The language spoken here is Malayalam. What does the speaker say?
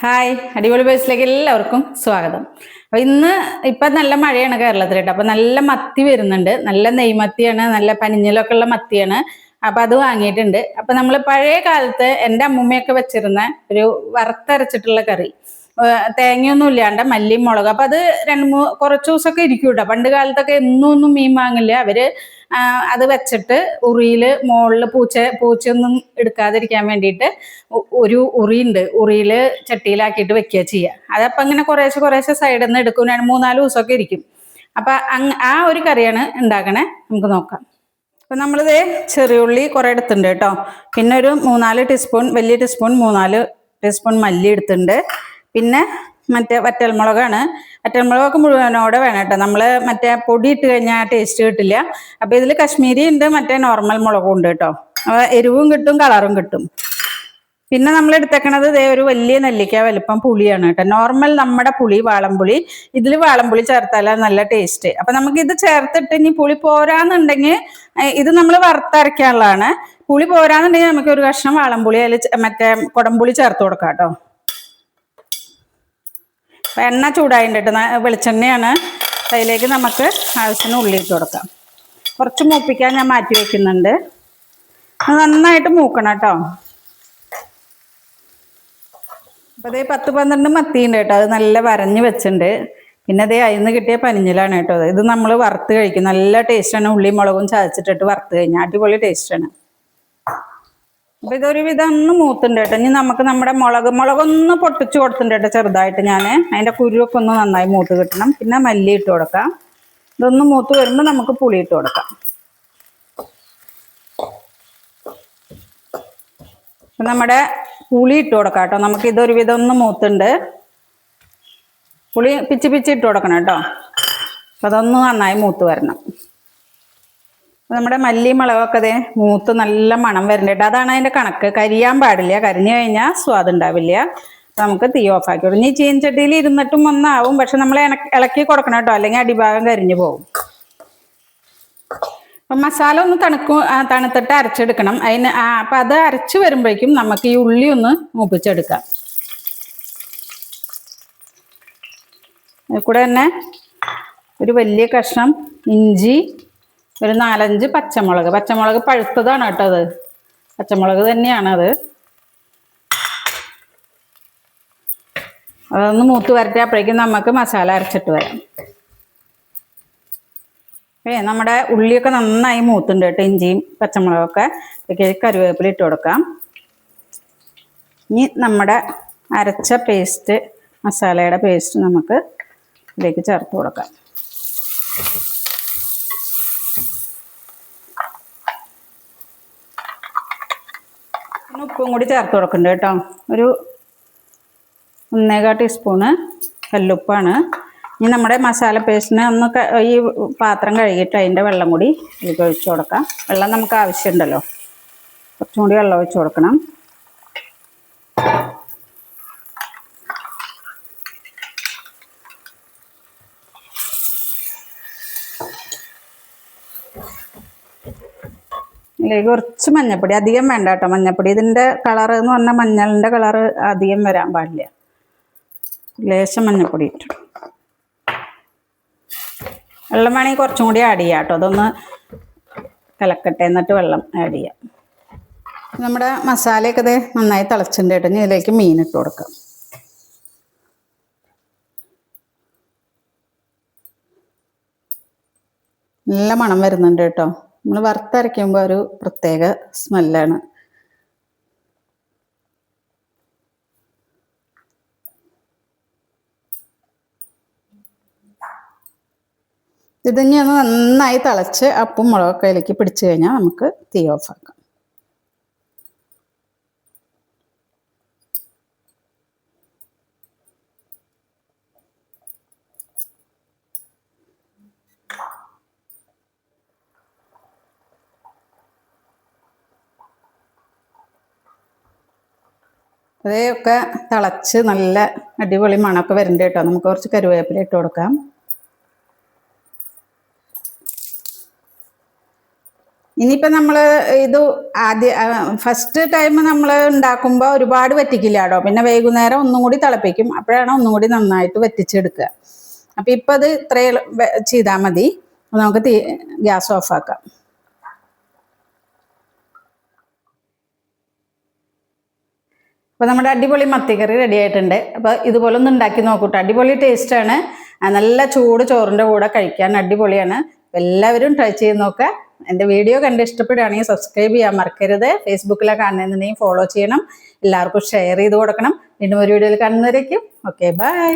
ഹായ്, അടിപൊളി ബേസിലേക്ക് എല്ലാവർക്കും സ്വാഗതം. അപ്പൊ ഇപ്പൊ നല്ല മഴയാണ് കേരളത്തിൽ കേട്ടോ. അപ്പൊ നല്ല മത്തി വരുന്നുണ്ട്, നല്ല നെയ്മത്തിയാണ്, നല്ല പനിഞ്ഞിലൊക്കെ ഉള്ള മത്തിയാണ്. അപ്പൊ അത് വാങ്ങിയിട്ടുണ്ട്. അപ്പൊ നമ്മൾ പഴയ കാലത്ത് എൻ്റെ അമ്മൂമ്മയൊക്കെ വെച്ചിരുന്ന ഒരു വറുത്തരച്ചിട്ടുള്ള കറി, തേങ്ങയൊന്നും ഇല്ലാണ്ട് മല്ലിയും മുളക്. അപ്പൊ അത് കുറച്ച് ദിവസമൊക്കെ ഇരിക്കും കേട്ടോ. പണ്ട് കാലത്തൊക്കെ ഒന്നും മീൻ വാങ്ങില്ല അവര്. അത് വെച്ചിട്ട് ഉറിയില് മുകളില് പൂച്ചയൊന്നും എടുക്കാതിരിക്കാൻ വേണ്ടിയിട്ട് ഒരു ഉറിയുണ്ട്, ഉറിയില് ചട്ടിയിലാക്കിയിട്ട് വെക്കുക ചെയ്യുക. അതപ്പം ഇങ്ങനെ കുറേശ്ശെ സൈഡിൽ നിന്ന് എടുക്കും, 3-4 ദിവസമൊക്കെ ഇരിക്കും. അപ്പൊ ആ ഒരു കറിയാണ് ഉണ്ടാക്കണേ. നമുക്ക് നോക്കാം. അപ്പൊ നമ്മളിത് ചെറിയുള്ളി കുറെ എടുത്തിട്ടുണ്ട് കേട്ടോ. പിന്നെ ഒരു 3-4 ടീസ്പൂൺ, വലിയ ടീസ്പൂൺ 3-4 ടീസ്പൂൺ മല്ലി എടുത്തിട്ടുണ്ട്. പിന്നെ മറ്റേ വറ്റൽമുളകാണ്. വറ്റൽമുളകൊക്കെ മുഴുവനോടെ വേണം കേട്ടോ. നമ്മള് മറ്റേ പൊടി ഇട്ട് കഴിഞ്ഞാൽ ടേസ്റ്റ് കിട്ടില്ല. അപ്പൊ ഇതിൽ കശ്മീരി ഉണ്ട്, മറ്റേ നോർമൽ മുളകും ഉണ്ട് കേട്ടോ. എരിവും കിട്ടും, കളറും കിട്ടും. പിന്നെ നമ്മൾ എടുത്തേക്കണത് ഇതേ ഒരു വലിയ നെല്ലിക്ക വലിപ്പം പുളിയാണ് കേട്ടോ. നോർമൽ നമ്മുടെ പുളി, വാളംപുളി. ഇതിൽ വാളംപുളി ചേർത്താലാണ് നല്ല ടേസ്റ്റ്. അപ്പൊ നമുക്ക് ഇത് ചേർത്തിട്ട് ഇനി പുളി പോരാന്നുണ്ടെങ്കിൽ ഇത് നമ്മൾ വറുത്തരയ്ക്കാനുള്ളതാണ്. പുളി പോരാന്നുണ്ടെങ്കിൽ നമുക്ക് ഒരു കഷ്ണം വാളംപുളി അതിൽ മറ്റേ കുടംപുളി ചേർത്ത് കൊടുക്കാം കേട്ടോ. എണ്ണ ചൂടായിട്ടുണ്ട്, വെളിച്ചെണ്ണയാണ്. അതിലേക്ക് നമുക്ക് ആവശ്യത്തിന് ഉള്ളി ഇട്ട് കൊടുക്കാം. കുറച്ച് മൂപ്പിക്കാൻ ഞാൻ മാറ്റി വെക്കുന്നുണ്ട്. നന്നായിട്ട് മൂക്കണം കേട്ടോ. അപ്പോൾ അതേ 10-12 മത്തിയുണ്ട് കേട്ടോ. അത് നല്ല വരഞ്ഞ് വെച്ചിട്ടുണ്ട്. പിന്നെ അതേ അതിൽ കിട്ടിയ പനിഞ്ഞിലാണ് കേട്ടോ. ഇത് നമ്മൾ വറുത്ത് കഴിക്കും, നല്ല ടേസ്റ്റാണ്. ഉള്ളിയും മുളകും ചതച്ചിട്ടിട്ട് വറുത്ത് കഴിഞ്ഞാൽ അടിപൊളി ടേസ്റ്റാണ്. അപ്പോൾ ഇതൊരു വിധം ഒന്ന് മൂത്തുണ്ട് കേട്ടോ. ഇനി നമുക്ക് നമ്മുടെ മുളകൊന്ന് പൊട്ടിച്ച് കൊടുത്തിട്ടുണ്ട് കേട്ടോ ചെറുതായിട്ട്. ഞാൻ അതിൻ്റെ കുരുവൊക്കെ ഒന്ന് നന്നായി മൂത്ത് കിട്ടണം. പിന്നെ മല്ലി ഇട്ട് കൊടുക്കാം. ഇതൊന്ന് മൂത്ത് വരുമ്പോൾ നമുക്ക് പുളി ഇട്ട് കൊടുക്കാം. അപ്പം നമ്മുടെ പുളി ഇട്ട് കൊടുക്കാം കേട്ടോ. നമുക്ക് ഇതൊരു വിധം ഒന്ന് മൂത്തുണ്ട്. പുളി പിച്ച് ഇട്ട് കൊടുക്കണം കേട്ടോ. അപ്പം അതൊന്ന് നന്നായി മൂത്ത് വരണം. നമ്മുടെ മല്ലി മുളകൊക്കെ അതേ മൂത്ത് നല്ല മണം വരണ്ടേട്ടോ. അതാണ് അതിൻ്റെ കണക്ക്. കരിയാൻ പാടില്ല, കരിഞ്ഞു കഴിഞ്ഞാൽ സ്വാദ് ഉണ്ടാവില്ല. നമുക്ക് തീ ഓഫാക്കി കൊടുക്കും. ഇനി ചീനച്ചട്ടിയിൽ ഇരുന്നിട്ടും ഒന്നാവും, പക്ഷെ നമ്മൾ ഇളക്കി കൊടുക്കണം കേട്ടോ, അല്ലെങ്കിൽ അടിഭാഗം കരിഞ്ഞു പോകും. അപ്പം മസാല ഒന്ന് തണുത്തിട്ട് അരച്ചെടുക്കണം. അപ്പം അത് അരച്ച് വരുമ്പോഴേക്കും നമുക്ക് ഈ ഉള്ളി ഒന്ന് മൂപ്പിച്ചെടുക്കാം. കൂടെ തന്നെ ഒരു വലിയ കഷ്ണം ഇഞ്ചി, ഒരു 4-5 പച്ചമുളക് പഴുത്തതാണ് കേട്ടോ. അത് പച്ചമുളക് തന്നെയാണത്. അതൊന്ന് മൂത്ത് വരട്ടെ. അപ്പോഴേക്കും നമുക്ക് മസാല അരച്ചിട്ട് വരാം. നമ്മുടെ ഉള്ളിയൊക്കെ നന്നായി മൂത്തുണ്ട് കേട്ടോ, ഇഞ്ചിയും പച്ചമുളകൊക്കെ. കറിവേപ്പില ഇട്ട് കൊടുക്കാം. ഇനി നമ്മുടെ അരച്ച പേസ്റ്റ്, മസാലയുടെ പേസ്റ്റ് നമുക്ക് ഇതിലേക്ക് ചേർത്ത് കൊടുക്കാം. ഉപ്പും കൂടി ചേർത്ത് കൊടുക്കുന്നുണ്ട് കേട്ടോ. ഒരു 1.25 ടീസ്പൂണ് കല്ലുപ്പാണ്. ഇനി നമ്മുടെ മസാല പേസ്റ്റിന് ഒന്ന് ഈ പാത്രം കഴുകിയിട്ട് അതിൻ്റെ വെള്ളം കൂടി ഇതിലേക്ക് ഒഴിച്ച് കൊടുക്കാം. വെള്ളം നമുക്ക് ആവശ്യമുണ്ടല്ലോ, കുറച്ചും കൂടി വെള്ളം ഒഴിച്ച് കൊടുക്കണം. ഇതിലേക്ക് കുറച്ച് മഞ്ഞപ്പൊടി, അധികം വേണ്ട കേട്ടോ മഞ്ഞപ്പൊടി. ഇതിൻ്റെ കളർ എന്ന് പറഞ്ഞാൽ മഞ്ഞളിൻ്റെ കളറ് അധികം വരാൻ പാടില്ല. ലേശം മഞ്ഞപ്പൊടി ഇട്ടു. വെള്ളം വേണമെങ്കിൽ കുറച്ചും കൂടി ആഡ് ചെയ്യാം കേട്ടോ. അതൊന്ന് കലക്കട്ടെ, എന്നിട്ട് വെള്ളം ആഡ് ചെയ്യാം. നമ്മുടെ മസാലയൊക്കെ ഇത് നന്നായി തിളച്ചിട്ടുണ്ട് കേട്ടോ. ഇനി ഇതിലേക്ക് മീൻ ഇട്ട് കൊടുക്കാം. നല്ല മണം വരുന്നുണ്ട് കേട്ടോ. നമ്മൾ വറുത്തരയ്ക്കുമ്പോൾ ഒരു പ്രത്യേക സ്മെല്ലാണ്. ഇതിനി ഒന്ന് നന്നായി തിളച്ച് ഉപ്പും മുളകൊക്കെ അതിലേക്ക് പിടിച്ചു കഴിഞ്ഞാൽ നമുക്ക് തീ ഓഫാക്കാം. അതൊക്കെ തിളച്ച് നല്ല അടിപൊളി മണമൊക്കെ വരുന്നുണ്ട് കേട്ടോ. നമുക്ക് കുറച്ച് കറിവേപ്പില ഇട്ട് കൊടുക്കാം. ഇനിയിപ്പോൾ നമ്മൾ ഇത് ഫസ്റ്റ് ടൈം നമ്മൾ ഉണ്ടാക്കുമ്പോൾ ഒരുപാട് വറ്റിക്കില്ല കേട്ടോ. പിന്നെ വൈകുന്നേരം ഒന്നും കൂടി തിളപ്പിക്കും. അപ്പോഴാണ് ഒന്നും കൂടി നന്നായിട്ട് വറ്റിച്ചെടുക്കുക. അപ്പം ഇപ്പം അത് ഇത്രയും ചെയ്താൽ മതി. നമുക്ക് ഗ്യാസ് ഓഫാക്കാം. അപ്പോൾ നമ്മുടെ അടിപൊളി മത്തിക്കറി റെഡി ആയിട്ടുണ്ട്. അപ്പോൾ ഇതുപോലെ ഒന്ന് ഉണ്ടാക്കി നോക്കൂട്ടോ. അടിപൊളി ടേസ്റ്റാണ്. നല്ല ചൂട് ചോറിൻ്റെ കൂടെ കഴിക്കാൻ അടിപൊളിയാണ്. എല്ലാവരും ട്രൈ ചെയ്ത് നോക്കുക. എൻ്റെ വീഡിയോ കണ്ട് ഇഷ്ടപ്പെടുകയാണെങ്കിൽ സബ്സ്ക്രൈബ് ചെയ്യാൻ മറക്കരുത്. ഫേസ്ബുക്കിലൊക്കെ കാണുന്നുണ്ടെങ്കിൽ ഫോളോ ചെയ്യണം. എല്ലാവർക്കും ഷെയർ ചെയ്ത് കൊടുക്കണം. വീണ്ടും ഒരു വീഡിയോയിൽ കാണുന്നവരേക്കും ഓക്കെ ബൈ.